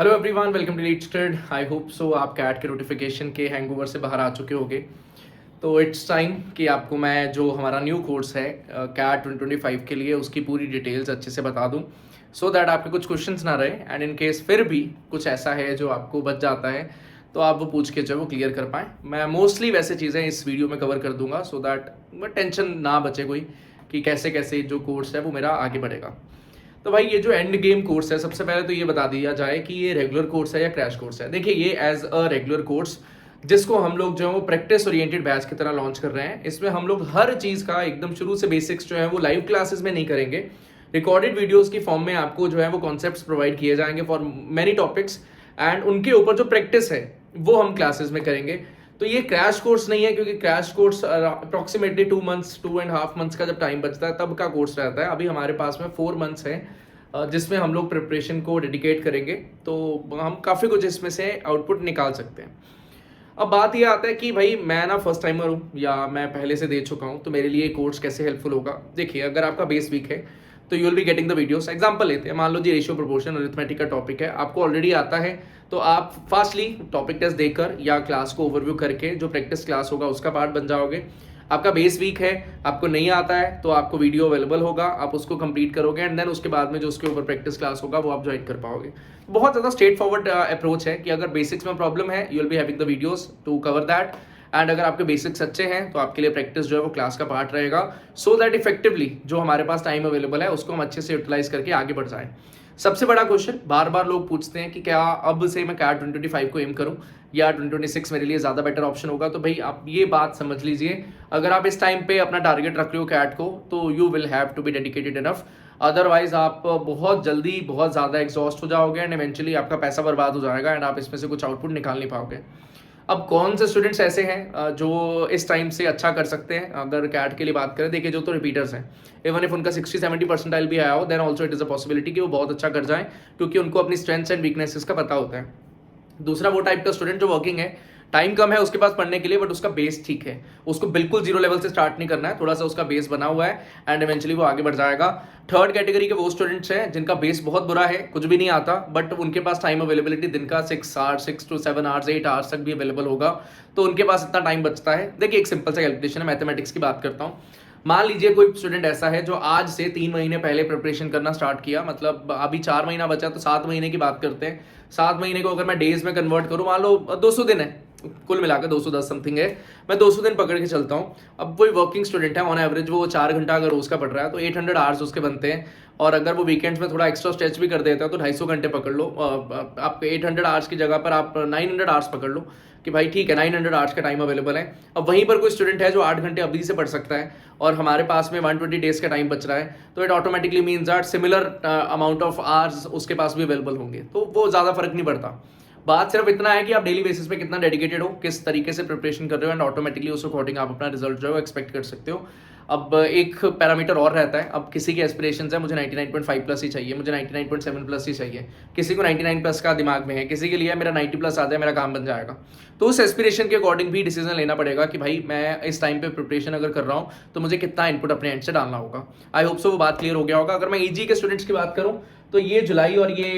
Hello everyone, welcome to lead stud. I hope so आप CAT के notification के hangover से बाहर आ चुके होंगे। तो इट्स टाइम कि आपको मैं जो हमारा न्यू कोर्स है कैट 2025 के लिए उसकी पूरी डिटेल्स अच्छे से बता दूं, सो दैट आपके कुछ क्वेश्चंस ना रहे एंड इन केस फिर भी कुछ ऐसा है जो आपको बच जाता है तो आप वो पूछ के जो है वो क्लियर कर पाएँ। मैं मोस्टली वैसे चीज़ें इस वीडियो में कवर कर दूंगा सो दैट टेंशन ना बचे कोई कि कैसे कैसे जो कोर्स है वो मेरा आगे बढ़ेगा। तो भाई ये जो एंड गेम कोर्स है, सबसे पहले तो ये बता दिया जाए कि ये रेगुलर कोर्स है या क्रैश कोर्स है। देखिए, ये एज अ रेगुलर कोर्स जिसको हम लोग जो है वो प्रैक्टिस ओरिएंटेड बैच की तरह लॉन्च कर रहे हैं। इसमें हम लोग हर चीज़ का एकदम शुरू से बेसिक्स जो है वो लाइव क्लासेस में नहीं करेंगे, रिकॉर्डेड वीडियोस की फॉर्म में आपको जो है वो कॉन्सेप्ट्स प्रोवाइड किए जाएंगे फॉर मैनी टॉपिक्स एंड उनके ऊपर जो प्रैक्टिस है वो हम क्लासेस में करेंगे। तो ये क्रैश कोर्स नहीं है, क्योंकि क्रैश कोर्स अप्रॉक्सीमेटली 2 मंथ्स का जब टाइम बचता है तब का कोर्स रहता है। अभी हमारे पास में 4 मंथ्स है जिसमें हम लोग प्रिपरेशन को डेडिकेट करेंगे, तो हम काफ़ी कुछ इसमें से आउटपुट निकाल सकते हैं। अब बात ये आता है कि भाई मैं ना फर्स्ट टाइमर हूँ या मैं पहले से दे चुका हूँ, तो मेरे लिए कोर्स कैसे हेल्पफुल होगा। देखिए, अगर आपका बेस वीक है तो you will be getting the videos. Example लेते हैं, मान लो जी रेशियो प्रोपोर्शन अरिथमेटिक का टॉपिक है, आपको ऑलरेडी आता है, तो आप फास्टली टॉपिक टेस्ट देकर या क्लास को ओवरव्यू करके जो प्रैक्टिस क्लास होगा उसका पार्ट बन जाओगे। आपका बेस वीक है, आपको नहीं आता है, तो आपको वीडियो अवेलेबल होगा, आप उसको कंप्लीट करोगे एंड देन उसके बाद में जो उसके ऊपर प्रैक्टिस क्लास होगा वो आप ज्वाइन कर पाओगे। बहुत ज़्यादा स्ट्रेट फॉरवर्ड अप्रोच है कि अगर बेसिक्स में प्रॉब्लम है you will be having the videos to cover that, and अगर आपके बेसिक्स अच्छे हैं तो आपके लिए प्रैक्टिस जो है वो क्लास का पार्ट रहेगा, सो दैट इफेक्टिवली जो हमारे पास टाइम अवेलेबल है उसको हम अच्छे से यूटिलाइज करके आगे बढ़ जाएं। सबसे बड़ा क्वेश्चन बार बार लोग पूछते हैं कि क्या अब से मैं कैट 2025 को एम करूं या 2026 मेरे लिए ज़्यादा बेटर ऑप्शन होगा। तो भाई आप ये बात समझ लीजिए, अगर आप इस टाइम पे अपना टारगेट रख रहे हो कैट को तो you will have to be dedicated enough, otherwise आप बहुत जल्दी बहुत ज़्यादा एग्जॉस्ट हो जाओगे एंड इवेंचुअली आपका पैसा बर्बाद हो जाएगा एंड आप इसमें से कुछ आउटपुट निकाल नहीं पाओगे। अब कौन से स्टूडेंट्स ऐसे हैं जो इस टाइम से अच्छा कर सकते हैं अगर कैट के लिए बात करें। देखिए, जो तो रिपीटर्स हैं, इवन इफ उनका 60-70 परसेंटाइल भी आया हो then also it is a possibility कि वो बहुत अच्छा कर जाएं, क्योंकि उनको अपनी स्ट्रेंथ्स एंड वीकनेसेस का पता होता है। दूसरा वो टाइप का स्टूडेंट जो वर्किंग है, टाइम कम है उसके पास पढ़ने के लिए, बट उसका बेस ठीक है, उसको बिल्कुल जीरो लेवल से स्टार्ट नहीं करना है, थोड़ा सा उसका बेस बना हुआ है एंड इवेंचुअली वो आगे बढ़ जाएगा। थर्ड कैटेगरी के वो स्टूडेंट्स हैं जिनका बेस बहुत बुरा है, कुछ भी नहीं आता, बट उनके पास टाइम अवेलेबिलिटी दिन का 6 आवर्स 6 to 7 आवर्स 8 आवर्स तक भी अवेलेबल होगा, तो उनके पास इतना टाइम बचता है। देखिए, एक सिंपल सा कैलकुलेशन है, मैथमेटिक्स की बात करता हूँ। मान लीजिए कोई स्टूडेंट ऐसा है जो आज से 3 महीने पहले प्रिपरेशन करना स्टार्ट किया, मतलब अभी 4 महीना बचा, तो 7 महीने की बात करते हैं। 7 महीने को अगर मैं डेज में कन्वर्ट करूं, मान लो 200 दिन है, कुल मिलाकर 210 समथिंग है, मैं 200 दिन पकड़ के चलता हूं। अब कोई वर्किंग स्टूडेंट है, ऑन एवरेज वो 4 घंटा अगर रोज का पढ़ रहा है तो 800 आवर्स उसके बनते हैं, और अगर वो वीकेंड्स में थोड़ा एक्स्ट्रा स्ट्रेच भी कर देता है तो 250 घंटे पकड़ लो। आप 800 आवर्स की जगह पर आप 900 आवर्स पकड़ लो कि भाई ठीक है 900 आवर्स का टाइम अवेलेबल है। अब वहीं पर कोई स्टूडेंट है जो 8 घंटे अवधि से पढ़ सकता है और हमारे पास में 120 डेज का टाइम बच रहा है, तो it automatically means that similar amount of hours उसके पास भी अवेलेबल होंगे, तो वो ज़्यादा फर्क नहीं पड़ता। बात सिर्फ इतना है कि आप डेली बेसिस पे कितना डेडिकेटेड हो, किस तरीके से प्रिपरेशन कर रहे हो, एंड ऑटोमेटिकली उस अकॉर्डिंग आप अपना रिजल्ट जो है एक्सपेक्ट कर सकते हो। अब एक पैरामीटर और रहता है, अब किसी के एस्पिरेशंस है मुझे 99.5 प्लस ही चाहिए, मुझे 99.7 प्लस ही चाहिए, किसी को 99 प्लस का दिमाग में है, किसी के लिए मेरा 90 प्लस आ जाए मेरा काम बन जाएगा। तो उस एस्पिरेशन के अकॉर्डिंग भी डिसीजन लेना पड़ेगा कि भाई मैं इस टाइम पे प्रिपरेशन अगर कर रहा हूँ तो मुझे कितना इनपुट अपने एंड से डालना होगा। आई होप सो वो बात क्लियर हो गया होगा। अगर मैं ईजी के स्टूडेंट्स की बात करूँ तो ये जुलाई और ये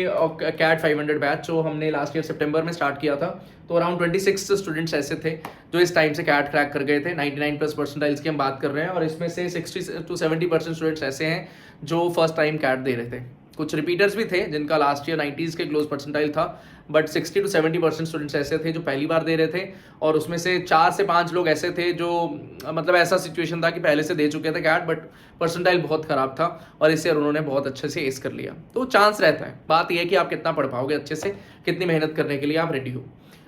कैट 500 बैच जो हमने लास्ट ईयर सितंबर में स्टार्ट किया था, तो अराउंड 26 स्टूडेंट्स ऐसे थे जो इस टाइम से कैट क्रैक कर गए थे। 99 प्लस परसेंटाइल्स की हम बात कर रहे हैं, और इसमें से 60 to 70% स्टूडेंट्स ऐसे हैं जो फर्स्ट टाइम कैट दे रहे थे। कुछ रिपीटर्स भी थे जिनका लास्ट ईयर 90s के क्लोज परसेंटाइल था, बट 60 to 70% स्टूडेंट्स ऐसे थे जो पहली बार दे रहे थे, और उसमें से 4 से 5 लोग ऐसे थे जो मतलब ऐसा सिचुएशन था कि पहले से दे चुके थे कैट, बट परसेंटाइल बहुत खराब था और इस ईयर उन्होंने बहुत अच्छे से एस कर लिया। तो चांस रहता है, बात यह है कि आप कितना पढ़ पाओगे अच्छे से, कितनी मेहनत करने के लिए आप रेडी हो।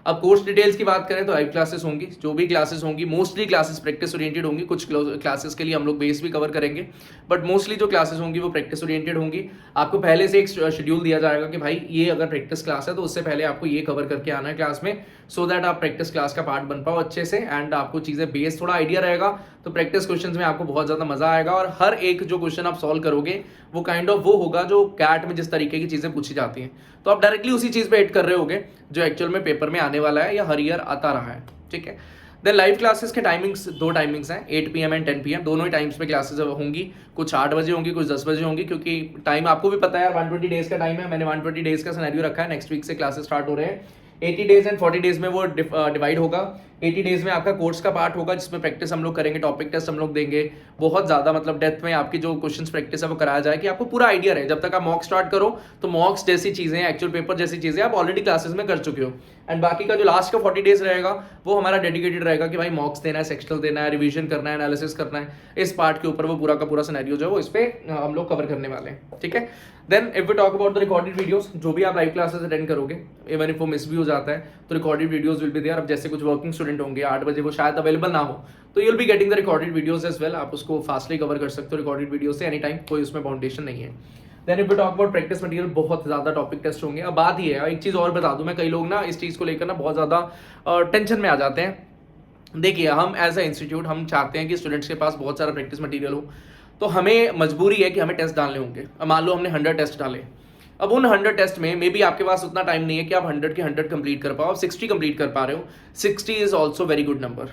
अब कोर्स डिटेल्स की बात करें तो लाइव क्लासेस होंगी, जो भी क्लासेस होंगी मोस्टली क्लासेस प्रैक्टिस ओरिएंटेड होंगी। कुछ क्लासेस के लिए हम लोग बेस भी कवर करेंगे, बट मोस्टली जो क्लासेस होंगी वो प्रैक्टिस ओरिएंटेड होंगी। आपको पहले से एक शेड्यूल दिया जाएगा कि भाई ये अगर प्रैक्टिस क्लास है तो उससे पहले आपको ये कवर करके आना है क्लास में, सो दैट आप प्रैक्टिस क्लास का पार्ट बन पाओ अच्छे से एंड आपको चीज़ें बेस थोड़ा आइडिया रहेगा, तो प्रैक्टिस क्वेश्चंस में आपको बहुत ज़्यादा मजा आएगा। और हर एक जो क्वेश्चन आप सॉल्व करोगे वो काइंड ऑफ वो होगा जो कैट में जिस तरीके की चीज़ें पूछी जाती हैं, तो आप डायरेक्टली उसी चीज़ पे हिट कर रहे होगे जो एक्चुअल में पेपर में आने वाला है या हर ईयर आता रहा है। ठीक है, देन लाइव क्लासेस के टाइमिंग्स, 2 टाइमिंग्स हैं, 8 PM एंड 10 PM, दोनों ही टाइम्स पे क्लासेस होंगी। कुछ 8 बजे होंगी, कुछ 10 बजे होंगी, क्योंकि टाइम आपको भी पता है यार, 120 डेज़ का टाइम है। मैंने 120 डेज़ का सिनेरियो रखा है, नेक्स्ट वीक से क्लासेस स्टार्ट हो रहे हैं। 80 डेज़ एंड 40 डेज़ में वो डिवाइड होगा। 80 डेज़ में आपका कोर्स का पार्ट होगा, जिसमें प्रैक्टिस हम लोग करेंगे, टॉपिक टेस्ट हम लोग देंगे, बहुत ज़्यादा मतलब डेप्थ में आपकी जो क्वेश्चंस प्रैक्टिस है वो कराया जाए, कि आपको पूरा आइडिया रहे। जब तक आप मॉक स्टार्ट करो तो मॉक्स जैसी चीज़ें, एक्चुअल पेपर जैसी चीज़ें आप ऑलरेडी क्लासेस में कर चुके हो। एंड बाकी का जो लास्ट का 40 डेज़ रहेगा वो हमारा डेडिकेटेड रहेगा कि भाई मॉक्स देना है, सेक्शनल देना है, रिवीजन करना है, एनालिसिस करना है। इस पार्ट के ऊपर वो पूरा का पूरा सिनेरियो जो है वो इस पे हम लोग कवर करने वाले हैं, ठीक है। Then if we talk about the recorded videos, जो भी आप लाइव क्लासेस अटेंड करोगे, इवन इफ वो मिस भी हो जाता है तो recorded videos will be there. अब जैसे कुछ वर्किंग स्टूडेंट होंगे 8 बजे, वो शायद अवेलेबल ना हो, तो you will be getting the recorded videos as well. आप उसको फास्टली कवर कर सकते हो रिकॉर्डेड वीडियो से एनी टाइम, कोई उसमें बाउंडेशन नहीं है। Then if we talk about practice material, बहुत ज़्यादा टॉपिक टेस्ट होंगे। अब बात ये है, एक चीज़ और बता दूं मैं, कई लोग ना इस चीज़ को लेकर ना बहुत ज़्यादा टेंशन में आ जाते हैं। देखिए, हम एज ए इंस्टीट्यूट हम चाहते हैं कि स्टूडेंट्स के पास बहुत सारा प्रैक्टिस मटेरियल हो, तो हमें मजबूरी है कि हमें टेस्ट डालने होंगे। अब मान लो हमने 100 टेस्ट डाले, अब उन 100 टेस्ट में मे बी आपके पास उतना टाइम नहीं है कि आप 100 के 100 कंप्लीट कर पाओ। आप 60 कंप्लीट कर पा रहे हो, 60 is also very good number.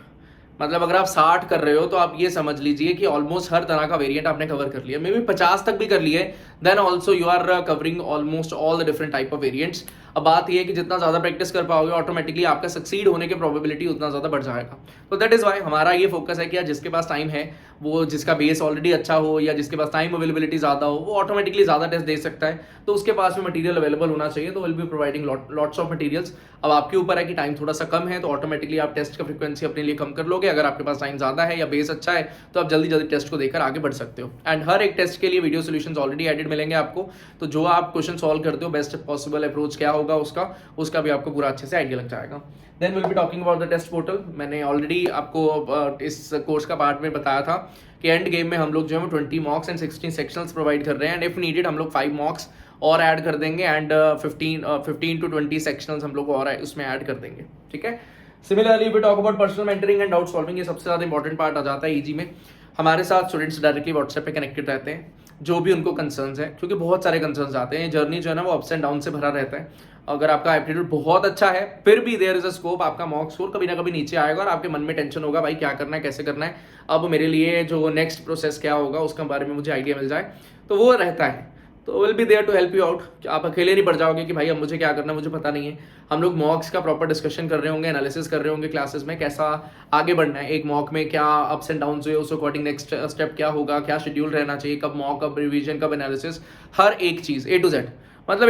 मतलब अगर आप 60 कर रहे हो तो आप ये समझ लीजिए कि ऑलमोस्ट हर तरह का वेरिएंट आपने कवर कर लिया। मे बी 50 तक भी कर लिए, then also you are covering almost all the different type of variants. अब बात ये है कि जितना ज़्यादा प्रैक्टिस कर पाओगे, ऑटोमेटिकली आपका सक्सीड होने की प्रोबेबिलिटी उतना ज़्यादा बढ़ जाएगा। तो दैट इज़ वाई हमारा ये फोकस है कि यार जिसके पास टाइम है, वो जिसका बेस ऑलरेडी अच्छा हो या जिसके पास टाइम अवेलेबिलिटी ज़्यादा हो, वो ऑटोमेटिकली ज़्यादा टेस्ट दे सकता है। तो उसके पास में मटीरियल अवेलेबल होना चाहिए, तो will be providing lots of materials. अब आपके ऊपर है कि टाइम थोड़ा सा कम है, तो ऑटोमेटिकली आप टेस्ट का फ्रिक्वेंसी अपने लिए कम कर लोगे। अगर आपके पास टाइम ज़्यादा है या बेस अच्छा है, तो आप जल्दी जल्दी टेस्ट को देकर आगे बढ़ सकते हो। एंड हर एक टेस्ट के लिए वीडियो सोल्यूशंस ऑलरेडी एडिट मिलेंगे आपको, तो जो आप क्वेश्चन सॉल्व करते हो, बेस्ट पॉसिबल अप्रोच क्या होगा उसका भी आपको पूरा अच्छे से आइडिया लग जाएगा। Then will be talking about the test portal. मैंने ऑलरेडी आपको इस कोर्स का पार्ट में बताया था कि एंड गेम में हम लोग जो है 20 मॉक्स एंड 16 सेक्शंस प्रोवाइड कर रहे हैं, एंड इफ नीडेड हम लोग 5 मॉक्स और ऐड कर देंगे, एंड 15 to 20 सेक्शनल्स हम लोग और उसमें ऐड कर देंगे, ठीक है। Similarly we talk about personal mentoring and doubt solving. ये सबसे ज़्यादा इंपॉर्टेंट पार्ट आ जाता है ईजी में। हमारे साथ स्टूडेंट्स डायरेक्टली व्हाट्सएप पे कनेक्टेड रहते हैं, जो भी उनको कंसर्न्स हैं, क्योंकि बहुत सारे कंसर्न्स आते हैं। जर्नी जो है ना वो अप्स एंड डाउन से भरा रहता है। अगर आपका एप्टीट्यूड बहुत अच्छा है, फिर भी देयर इज अ स्कोप, आपका मॉक स्कोर कभी ना कभी नीचे आएगा और आपके मन में टेंशन होगा, भाई क्या करना है, कैसे करना है, अब मेरे लिए जो नेक्स्ट प्रोसेस क्या होगा उसके बारे में मुझे आइडिया मिल जाए, तो वो रहता है। तो will be there to help you out. आप अकेले नहीं पड़ जाओगे कि भाई अब मुझे क्या करना है, मुझे पता नहीं है। हम लोग मॉक्स का प्रॉपर डिस्कशन कर रहे होंगे, एनालिसिस कर रहे होंगे क्लासेस में, कैसा आगे बढ़ना है, एक मॉक में क्या अप्स एंड डाउन है, उस अकॉर्डिंग नेक्स्ट स्टेप क्या होगा, क्या शेड्यूल रहना चाहिए, कब मॉक, कब रिवीजन, कब एनालिसिस, हर एक चीज़ A to Z। मतलब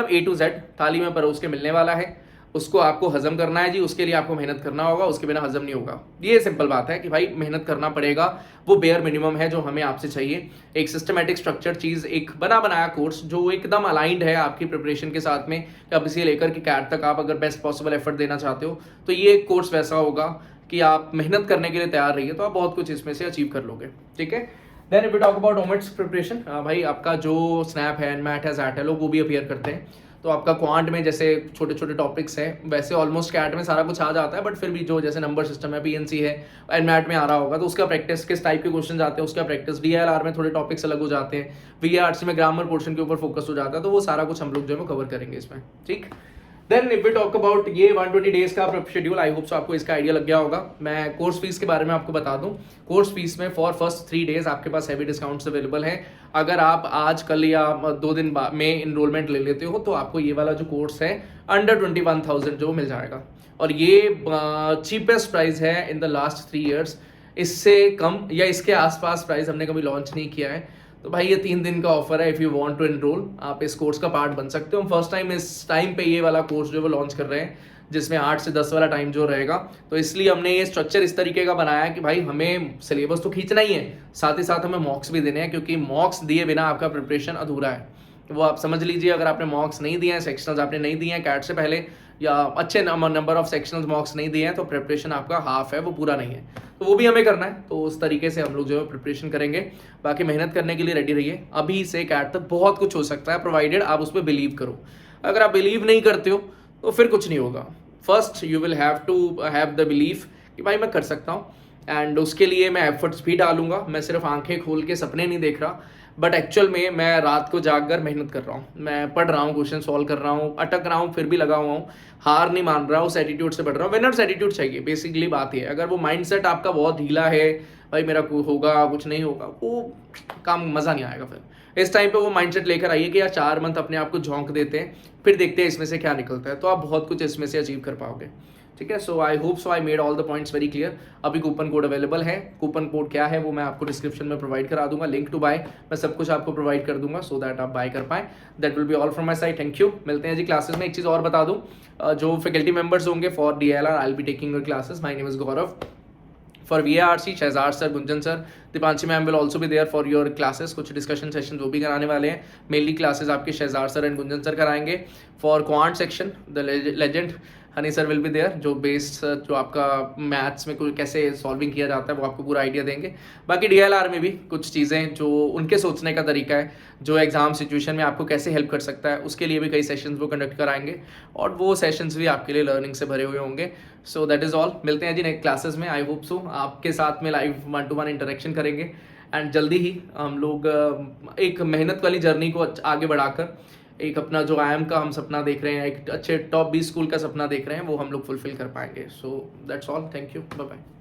A to Z थाली में परोस के मिलने वाला है, उसको आपको हजम करना है जी, उसके लिए आपको मेहनत करना होगा, उसके बिना हजम नहीं होगा। ये सिंपल बात है कि भाई मेहनत करना पड़ेगा, वो बेयर मिनिमम है जो हमें आपसे चाहिए। एक सिस्टमेटिक स्ट्रक्चर चीज़, एक बना बनाया कोर्स जो एकदम अलाइंड है आपकी प्रिपरेशन के साथ में, अब इसे लेकर कि कैट तक आप अगर बेस्ट पॉसिबल एफर्ट देना चाहते हो, तो ये कोर्स वैसा होगा कि आप मेहनत करने के लिए तैयार रहिए, तो आप बहुत कुछ इसमें से अचीव कर लोगे, ठीक है। Then if we talk about OMETs preparation, भाई आपका जो स्नैप है, मैट है, जैट है, लोग वो भी अपीयर करते हैं। तो आपका क्वांट में जैसे छोटे छोटे टॉपिक्स हैं, वैसे ऑलमोस्ट कैट में सारा कुछ आ जाता है, बट फिर भी जो जैसे नंबर सिस्टम है, PNC है, एनमैट में आ रहा होगा, तो उसका प्रैक्टिस किस टाइप के क्वेश्चन आते हैं, उसका प्रैक्टिस DLR में थोड़े टॉपिक्स अलग हो जाते हैं, VRC में ग्रामर पोर्शन के ऊपर फोकस हो जाता है, तो वो सारा कुछ हम लोग जो है वो कवर करेंगे इसमें, ठीक। Then if we talk about ये 120 डेज का शेड्यूल, आई होप सो आपको इसका आइडिया लग गया होगा। मैं कोर्स फीस के बारे में आपको बता दूं, कोर्स फीस में फॉर फर्स्ट 3 डेज आपके पास हैवी डिस्काउंट्स अवेलेबल है। अगर आप आज कल या 2 दिन में इनरोलमेंट ले लेते हो, तो आपको ये वाला जो कोर्स है अंडर 21,000 जो मिल जाएगा, और ये चीपेस्ट प्राइस है इन द लास्ट 3 ईयर्स। इससे कम या इसके आसपास प्राइस हमने कभी लॉन्च नहीं किया है। तो भाई ये 3 दिन का ऑफर है, if you want to enroll, आप इस कोर्स का पार्ट बन सकते हो। हम फर्स्ट टाइम इस टाइम पे ये वाला कोर्स जो वो लॉन्च कर रहे हैं, जिसमें 8 से 10 वाला टाइम जो रहेगा, तो इसलिए हमने ये स्ट्रक्चर इस तरीके का बनाया है कि भाई हमें सिलेबस तो खींचना ही है, साथ ही साथ हमें मॉक्स भी देने हैं, क्योंकि मॉक्स दिए बिना आपका प्रिपरेशन अधूरा है। वो आप समझ लीजिए, अगर आपने मॉक्स नहीं दिए हैं, सेक्शनल्स आपने नहीं दिए हैं कैट से पहले, या अच्छे नंबर ऑफ सेक्शनल्स मॉक्स नहीं दिए हैं, तो प्रिपरेशन आपका हाफ है, वो पूरा नहीं है। तो वो भी हमें करना है, तो उस तरीके से हम लोग जो है प्रिपरेशन करेंगे। बाकी मेहनत करने के लिए रेडी रहिए, अभी से कैट तक बहुत कुछ हो सकता है, प्रोवाइडेड आप उस पर बिलीव करो। अगर आप बिलीव नहीं करते हो तो फिर कुछ नहीं होगा। First you will have to have the belief कि भाई मैं कर सकता हूँ, एंड उसके लिए मैं एफर्ट्स भी डालूंगा। मैं सिर्फ आंखें खोल के सपने नहीं देख रहा, बट एक्चुअल में मैं रात को जाग कर मेहनत कर रहा हूँ, मैं पढ़ रहा हूँ, क्वेश्चन सॉल्व कर रहा हूँ, अटक रहा हूँ, फिर भी लगा हुआ हूँ, हार नहीं मान रहा, उस एटीट्यूड से बढ़ रहा हूँ। विनर्स एटीट्यूड चाहिए, बेसिकली बात ये है। अगर वो माइंडसेट आपका बहुत ढीला है, भाई मेरा होगा कुछ नहीं होगा, वो काम मज़ा नहीं आएगा। फिर इस टाइम पे वो माइंडसेट लेकर आइए कि यार 4 मंथ अपने आप को झोंक देते हैं, फिर देखते हैं इसमें से क्या निकलता है, तो आप बहुत कुछ इसमें से अचीव कर पाओगे। ठीक है, so I hope so I made all the points very clear. अभी कूपन कोड अवेलेबल है, कूपन कोड क्या है वो मैं आपको डिस्क्रिप्शन में प्रोवाइड करा दूंगा, लिंक टू बाय मैं सब कुछ आपको प्रोवाइड कर दूंगा सो दैट आप बाय कर पाएँ। That will be all from my side, thank you. मिलते हैं जी क्लासेस में। एक चीज़ और बता दूँ, जो फैकल्टी मेंबर्स होंगे for DLR, I will be taking your classes. My name is Gaurav. For VARC, Shahzad sir, Gunjan sir, Deepanshi ma'am will also be there for your classes. कुछ डिस्कशन सेशन वो भी कराने वाले हैं। मेनली क्लासेस आपके Shahzad sir and Gunjan sir कराएंगे। For quant section the legend Honey sir will be there, जो based जो आपका मैथ्स में कोई कैसे सॉल्विंग किया जाता है वो आपको पूरा आइडिया देंगे। बाकी DLR में भी कुछ चीज़ें जो उनके सोचने का तरीका है, जो एग्जाम सिचुएशन में आपको कैसे हेल्प कर सकता है, उसके लिए भी कई सेशंस वो कंडक्ट कराएंगे और वो सेशंस भी आपके लिए लर्निंग से भरे हुए होंगे। So that is all. मिलते हैं जी नेक्स्ट क्लासेस में। आई होप सो आपके साथ में लाइव 1-to-1 इंटरेक्शन करेंगे एंड जल्दी ही हम लोग एक मेहनत वाली जर्नी को आगे बढ़ाकर एक अपना जो IIM का हम सपना देख रहे हैं, एक अच्छे टॉप 20 स्कूल का सपना देख रहे हैं, वो हम लोग फुलफिल कर पाएंगे। So that's all, thank you, bye bye.